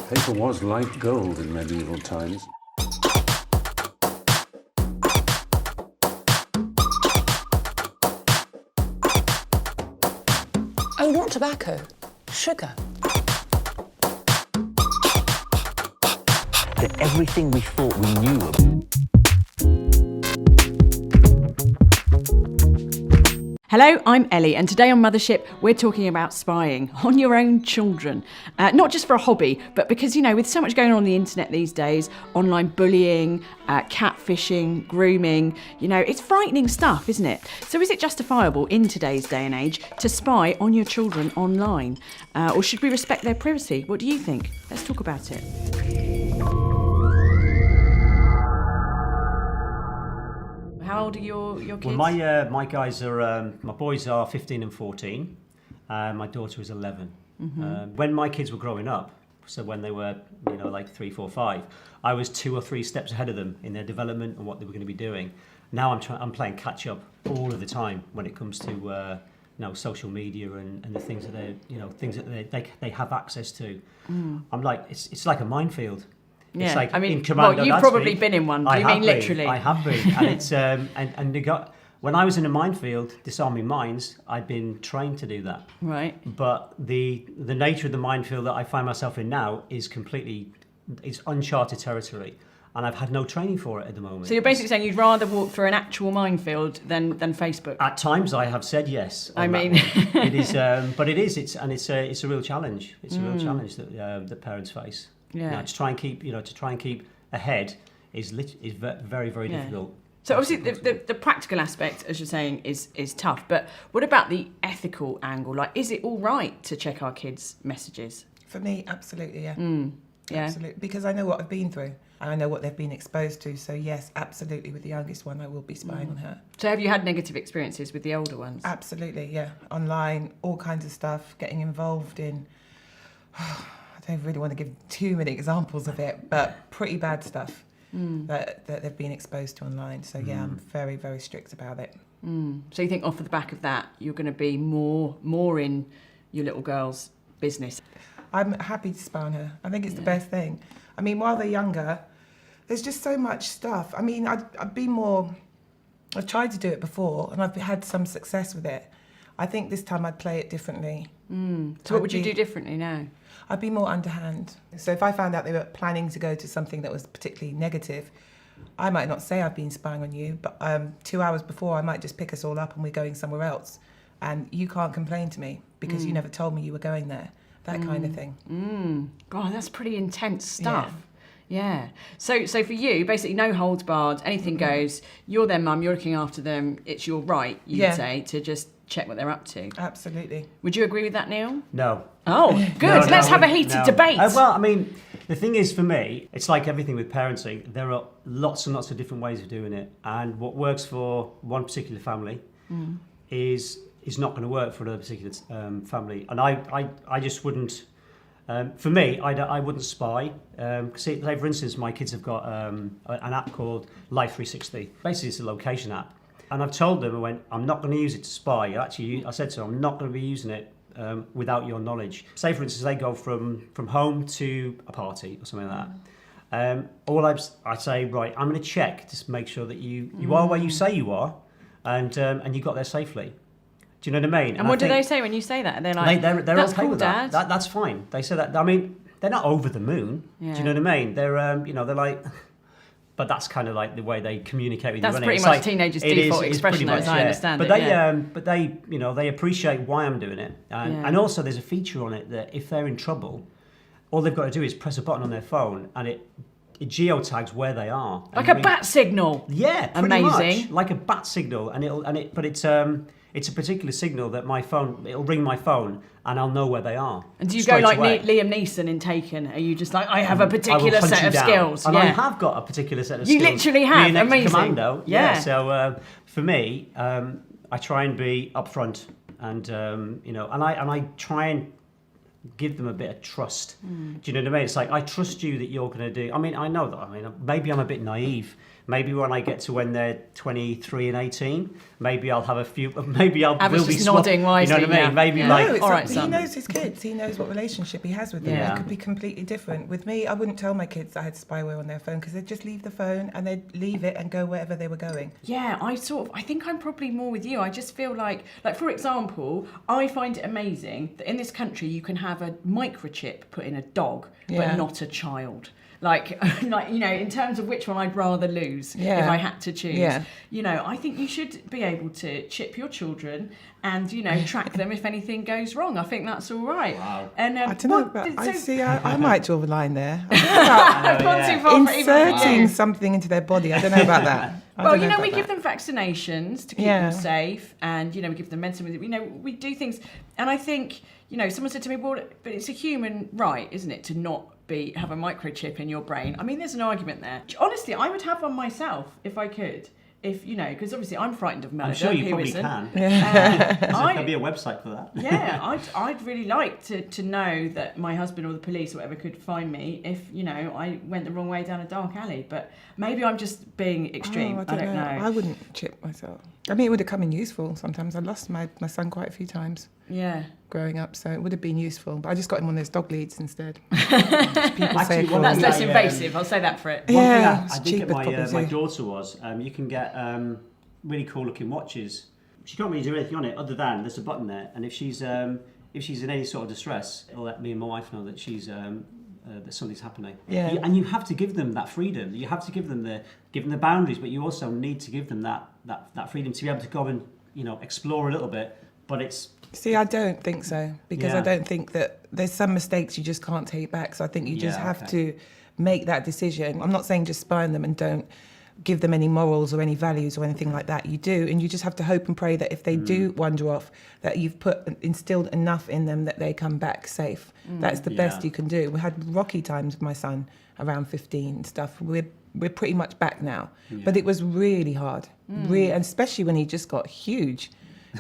Paper was like gold in medieval times. Oh, not tobacco, sugar. That everything we thought we knew. Hello, I'm Ellie, and today on Mothership, we're talking about spying on your own children. Not just for a hobby, but because, with so much going on the internet these days, online bullying, catfishing, grooming, it's frightening stuff, isn't it? So is it justifiable in today's day and age to spy on your children online? Or should we respect their privacy? What do you think? Let's talk about it. How old are your kids? Well, my guys are my boys are 15 and 14. My daughter is 11. Mm-hmm. When my kids were growing up, so when they were like 3, 4, 5, I was 2 or 3 steps ahead of them in their development and what they were going to be doing. Now I'm playing catch up all of the time when it comes to social media and the things that they have access to. I'm like it's like a minefield. Yeah, it's like in Commando, you've probably been in one. Do you mean literally? I have been, and it's when I was in a minefield disarming mines, I'd been trained to do that. Right. But the nature of the minefield that I find myself in now is it's uncharted territory, and I've had no training for it at the moment. So you're basically saying you'd rather walk through an actual minefield than Facebook? At times, I have said yes. It is, but it is. It's a real challenge. It's a real challenge that parents face. Yeah. To try and keep ahead is very, very difficult. So obviously the practical aspect, as you're saying, is tough. But what about the ethical angle? Like, is it all right to check our kids' messages? For me, absolutely, yeah. Yeah. Absolutely, because I know what I've been through and I know what they've been exposed to. So yes, absolutely, with the youngest one, I will be spying on her. So have you had negative experiences with the older ones? Absolutely, yeah. Online, all kinds of stuff, getting involved in... I don't really want to give too many examples of it, but pretty bad stuff that they've been exposed to online. So yeah, I'm very, very strict about it. So you think off the back of that, you're going to be more in your little girl's business? I'm happy to spy on her. I think it's the best thing. I mean, while they're younger, there's just so much stuff. I mean, I've tried to do it before and I've had some success with it. I think this time I'd play it differently. So what would you do differently now? I'd be more underhand. So if I found out they were planning to go to something that was particularly negative, I might not say I've been spying on you, but 2 hours before I might just pick us all up and we're going somewhere else. And you can't complain to me because you never told me you were going there. That kind of thing. God, that's pretty intense stuff. Yeah. So for you, basically no holds barred, anything goes. You're their mum, you're looking after them. It's your right, you'd say, to just check what they're up to. Absolutely. Would you agree with that, Neil? No. Oh, good. Let's have a heated debate. Well, I mean, the thing is, for me, it's like everything with parenting. There are lots and lots of different ways of doing it. And what works for one particular family is not going to work for another particular family. And I just wouldn't... for me, I wouldn't spy. Say, for instance, my kids have got an app called Life 360. Basically, it's a location app. And I've told them, I'm not going to use it to spy. Actually, I said to them, I'm not going to be using it without your knowledge. Say, for instance, they go from home to a party or something like that. I say, right, I'm going to check to make sure that you are where you say you are, and you got there safely. Do you know what I mean? And what do they say when you say that? They're like, they're that's okay cool, with Dad. that. That's fine. They say that. I mean, they're not over the moon. Yeah. Do you know what I mean? They're they're like... But that's kind of like the way they communicate with you. That's pretty much teenagers' default expression, as I understand it. But they appreciate why I'm doing it, and also there's a feature on it that if they're in trouble, all they've got to do is press a button on their phone, and it geotags where they are. Like a bat signal. Yeah, pretty amazing. Much, like a bat signal, but it's a particular signal that it'll ring my phone and I'll know where they are. And do you go like Liam Neeson in Taken? Are you just like, I have a particular set of skills? And I have got a particular set of skills. You literally have, amazing. Commando. Yeah. So for me, I try and be upfront and and I try and give them a bit of trust. Do you know what I mean? It's like, I trust you that you're going to do... I mean, I know that. I mean, maybe I'm a bit naive, Maybe when I get to when they're 23 and 18, maybe I'll have a few. Maybe I'll Abbott's will be just nodding wisely. You know what I mean? Maybe No, like it's all up- right, he son. knows his kids. He knows what relationship he has with them. Yeah. It could be completely different. With me, I wouldn't tell my kids that I had spyware on their phone because they'd just leave the phone and they'd leave it and go wherever they were going. Yeah, I think I'm probably more with you. I just feel like for example, I find it amazing that in this country you can have a microchip put in a dog, but Yeah. not a child. Like, in terms of which one I'd rather lose Yeah. if I had to choose. Yeah. I think you should be able to chip your children and, track them if anything goes wrong. I think that's all right. Wow. And I don't know, but I might draw the line there. I've gone too far for even for Inserting you. something into their body, I don't know about that. Well, we give them vaccinations to keep Yeah. them safe, and we give them medicine. We do things, and I think someone said to me, "Well, but it's a human right, isn't it, to not have a microchip in your brain?" I mean, there's an argument there. Honestly, I would have one myself if I could. Because obviously I'm frightened of murder. I'm sure you Who probably isn't? can. I'd be a website for that. Yeah, I'd really like to know that my husband or the police or whatever could find me if I went the wrong way down a dark alley. But maybe I'm just being extreme. Oh, I don't know. I wouldn't chip myself. I mean, it would have come in useful sometimes. I lost my son quite a few times Yeah. growing up, so it would have been useful. But I just got him on those dog leads instead. Actually, one That's thing less I, invasive. I'll say that for it. One Yeah, thing it's I did cheaper get probably my too. daughter was you can get really cool looking watches. She can't really do anything on it other than there's a button there, and if she's in any sort of distress, it'll let me and my wife know that she's that something's happening. Yeah. And you have to give them that freedom. You have to give them the boundaries, but you also need to give them that freedom to be able to go and explore a little bit. But it's See, I don't think so, because Yeah. I don't think that there's some mistakes you just can't take back. So I think you just Yeah, have okay. to make that decision. I'm not saying just spy on them and don't give them any morals or any values or anything like that. You do, and you just have to hope and pray that if they do wander off, that you've instilled enough in them that they come back safe. That's the best Yeah. you can do. We had rocky times with my son around 15 and stuff. We're pretty much back now, but it was really hard, and especially when he just got huge.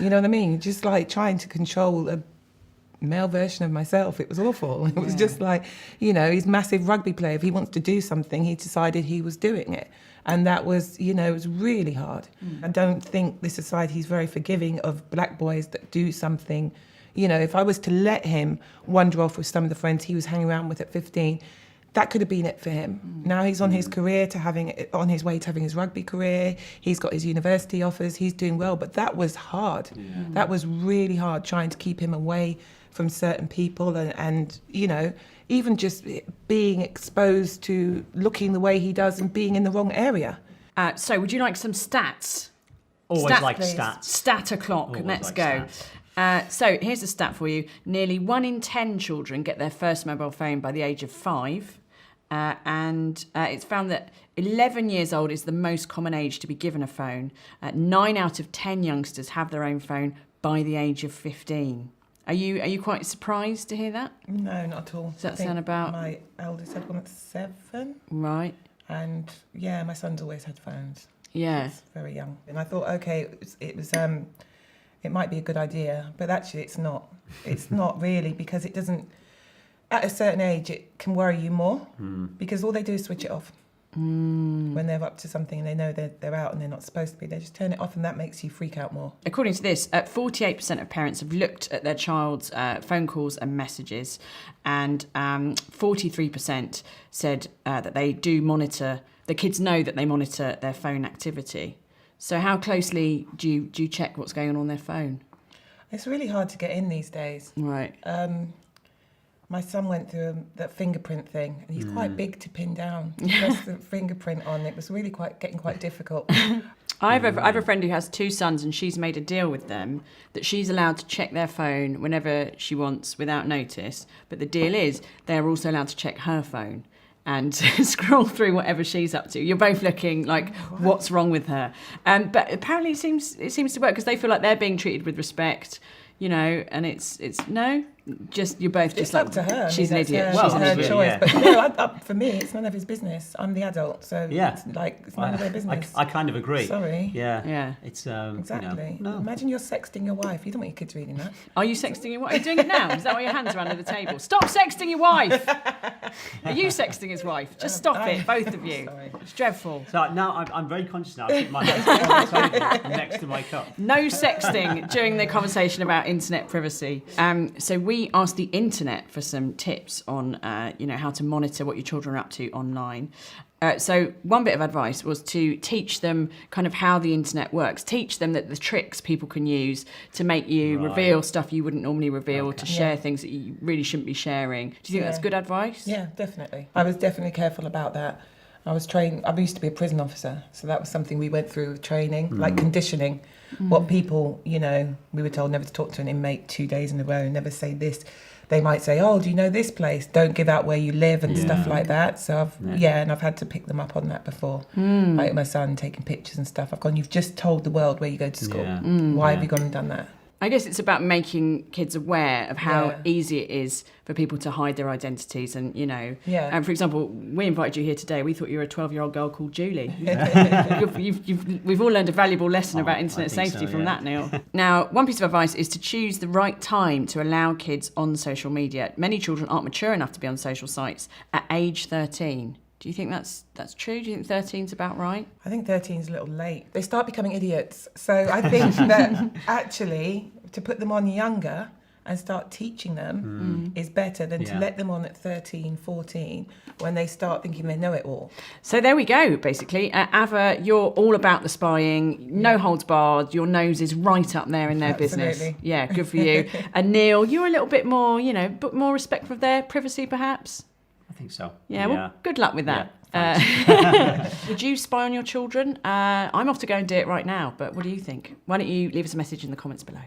You know what I mean? Just like trying to control a male version of myself. It was awful. It was just like, he's a massive rugby player. If he wants to do something, he decided he was doing it. And that was, it was really hard. I don't think the society is very forgiving of black boys that do something. If I was to let him wander off with some of the friends he was hanging around with at 15, that could have been it for him. Now he's on his career on his way to having his rugby career. He's got his university offers. He's doing well, but that was hard. Yeah. That was really hard, trying to keep him away from certain people and even just being exposed to looking the way he does and being in the wrong area. So would you like some stats? always like please. stats. Stat o'clock. Always Let's like go. stats. So here's a stat for you. Nearly 1 in 10 children get their first mobile phone by the age of 5. And it's found that 11 years old is the most common age to be given a phone. 9 out of 10 youngsters have their own phone by the age of 15. Are you quite surprised to hear that? No, not at all. Does that I think sound about- My eldest had one at 7, Right. and my son's always had phones. Yeah. He's very young, and I thought, okay, it might be a good idea, but actually, it's not. It's not really, because it doesn't. At a certain age, it can worry you more because all they do is switch it off. When they're up to something and they know they're out and they're not supposed to be, they just turn it off, and that makes you freak out more. According to this, 48% of parents have looked at their child's phone calls and messages, and 43% said that they do monitor. The kids know that they monitor their phone activity. So how closely do you check what's going on their phone? It's really hard to get in these days. Right. My son went through that fingerprint thing, and he's quite big to pin down. Press the fingerprint on. It was really getting quite difficult. I have a friend who has 2 sons, and she's made a deal with them that she's allowed to check their phone whenever she wants without notice. But the deal is they're also allowed to check her phone and scroll through whatever she's up to. You're both looking like, what's wrong with her? But apparently it seems to work because they feel like they're being treated with respect, and it's no. just you're both just It's like up to her. she's an That's idiot. Her, She's her an idiot. choice. yeah. But no, for me, it's none of his business. I'm the adult, so Yeah. it's none of their business. I kind of agree. Sorry. Yeah. Yeah. It's Exactly. no. Imagine you're sexting your wife. You don't want your kids reading that. Are you sexting your wife? Are you doing it now? Is that why your hands are under the table? Stop sexting your wife. Are you sexting his wife? Just stop it, both of you. Sorry. It's dreadful. So now I'm very conscious now. I keep my hands on the table next to my cup. No sexting during the conversation about internet privacy. So we asked the internet for some tips on, how to monitor what your children are up to online. So one bit of advice was to teach them kind of how the internet works. Teach them that the tricks people can use to make you reveal stuff you wouldn't normally reveal, to share things that you really shouldn't be sharing. Do you think that's good advice? Yeah, definitely. I was definitely careful about that. I was trained. I used to be a prison officer, so that was something we went through with training, like conditioning. What people, we were told never to talk to an inmate 2 days in a row, never say this. They might say, "Oh, do you know this place? Don't give out where you live," and stuff like that. So I've had to pick them up on that before. Like my son taking pictures and stuff. I've gone, "You've just told the world where you go to school. Yeah. Why have you gone and done that?" I guess it's about making kids aware of how easy it is for people to hide their identities. And, for example, we invited you here today. We thought you were a 12-year-old girl called Julie. We've all learned a valuable lesson about internet safety from that, Neil. Now, one piece of advice is to choose the right time to allow kids on social media. Many children aren't mature enough to be on social sites at age 13. Do you think that's true? Do you think 13's about right? I think 13's a little late. They start becoming idiots. So I think that actually to put them on younger and start teaching them is better than to let them on at 13, 14 when they start thinking they know it all. So there we go, basically. Ava, you're all about the spying, no holds barred, your nose is right up there in their business. Yeah, good for you. And Neil, you're a little bit more, but more respectful of their privacy perhaps? I think so. Yeah, well, good luck with that. Would you spy on your children? I'm off to go and do it right now, but what do you think? Why don't you leave us a message in the comments below?